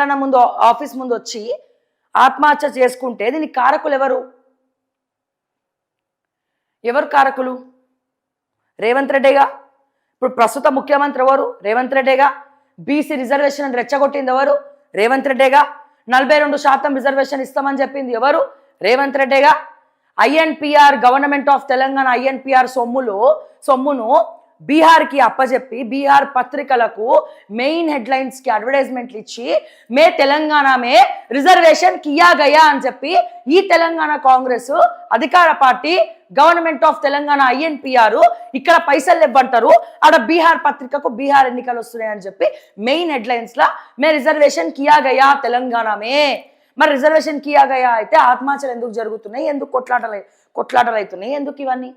మల్లన్న ముందు ఆఫీస్ ముందు వచ్చి ఆత్మహత్య చేసుకుంటే దీనికి కారకులు ఎవరు? ఎవరు కారకులు? రేవంత్ రెడ్డిగా. ఇప్పుడు ప్రస్తుత ముఖ్యమంత్రి ఎవరు? రేవంత్ రెడ్డిగా. బీసీ రిజర్వేషన్ రెచ్చగొట్టింది ఎవరు? రేవంత్ రెడ్డిగా. 42% రిజర్వేషన్ ఇస్తామని చెప్పింది ఎవరు? రేవంత్ రెడ్డిగా. INPR government of Telangana INPR సొమ్మును బీహార్కి అప్పచెప్పి బీహార్ పత్రికలకు మెయిన్ హెడ్లైన్స్కి అడ్వర్టైజ్మెంట్లు ఇచ్చి మే తెలంగాణ మే రిజర్వేషన్ కియా గయా అని చెప్పి ఈ తెలంగాణ కాంగ్రెస్ అధికార party government of Telangana INPR ఇక్కడ పైసలు ఇవ్వంటారు, ఆడ బీహార్ పత్రికకు బీహార్ ఎన్నికలు వస్తున్నాయని చెప్పి మెయిన్ హెడ్లైన్స్లో మే రిజర్వేషన్ కియా గయా తెలంగాణ మే. మరి రిజర్వేషన్ కియా గయా అయితే ఆత్మహత్యలు ఎందుకు జరుగుతున్నాయి? ఎందుకు కొట్లాటలు అవుతున్నాయి? ఎందుకు ఇవన్నీ?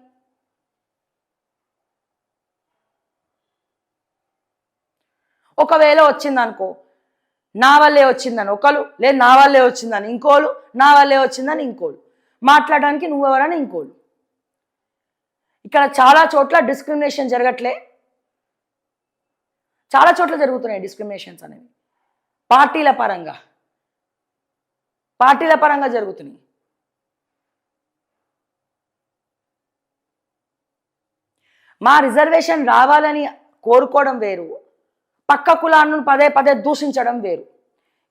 ఒకవేళ వచ్చిందనుకో, నా వల్లే వచ్చిందని ఒకరు, లేదు నా వల్లే వచ్చిందని ఇంకోళ్ళు, నా వల్లే వచ్చిందని ఇంకోళ్ళు, మాట్లాడడానికి నువ్వెవరని ఇంకోళ్ళు. ఇక్కడ చాలా చోట్ల డిస్క్రిమినేషన్ జరగట్లే, చాలా చోట్ల జరుగుతున్నాయి డిస్క్రిమినేషన్స్ అనేవి పార్టీల పరంగా జరుగుతున్నాయి. మా రిజర్వేషన్ రావాలని కోరుకోవడం వేరు, పక్క కులాలను పదే పదే దూషించడం వేరు.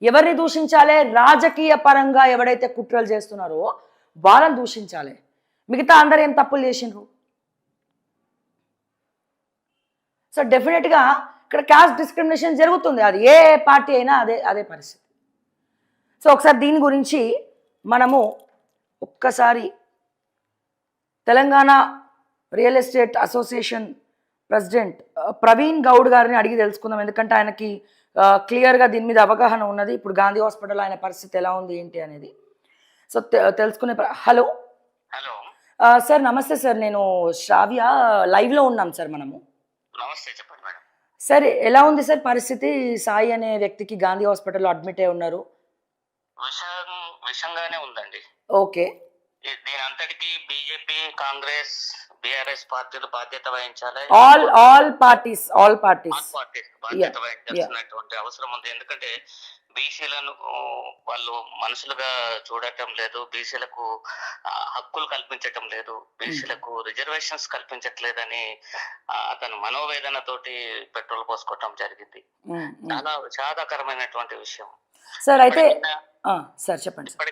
ఎవరిని దూషించాలి? రాజకీయ పరంగా ఎవడైతే కుట్రలు చేస్తున్నారో వాళ్ళని దూషించాలి. మిగతా అందరూ ఏం తప్పులు చేసిండ్రు? సో డెఫినెట్గా ఇక్కడ క్యాస్ట్ డిస్క్రిమినేషన్ జరుగుతుంది, అది ఏ పార్టీ అయినా అదే పరిస్థితి. సో ఒకసారి దీని గురించి మనము ఒక్కసారి Telangana real estate association president Praveen Goud గారిని అడిగి తెలుసుకుందాం, ఎందుకంటే ఆయనకి క్లియర్గా దీని మీద అవగాహన ఉన్నది. ఇప్పుడు గాంధీ హాస్పిటల్ ఆయన పరిస్థితి ఎలా ఉంది ఏంటి అనేది సో తెలుసుకునే. హలో సార్, నమస్తే సార్, నేను శ్రావ్య లైవ్లో ఉన్నాం సార్ మనము. నమస్తే, చెప్పండి మేడం. సార్ ఎలా ఉంది సార్ పరిస్థితి? సాయి అనే వ్యక్తికి గాంధీ హాస్పిటల్లో అడ్మిట్ అయి ఉన్నారు. విషంగానే ఉందండి. ఓకే, దీని అంతటికి బీజేపీ, కాంగ్రెస్, బీఆర్ఎస్ పార్టీలు బాధ్యత వహించాలి. ఆల్ పార్టీస్ బాధ్యత వహించాల్సినటువంటి అవసరం ఉంది. ఎందుకంటే బీసీలను వాళ్ళు మనుషులుగా చూడటం లేదు, బీసీలకు హక్కులు కల్పించటం లేదు, బీసీలకు రిజర్వేషన్స్ కల్పించట్లేదని అతను మనోవేదనతోటి పెట్రోల్ పోసుకోవటం జరిగింది. చాలా బాధాకరమైనటువంటి విషయం సార్. అయితే సార్ చెప్పండి.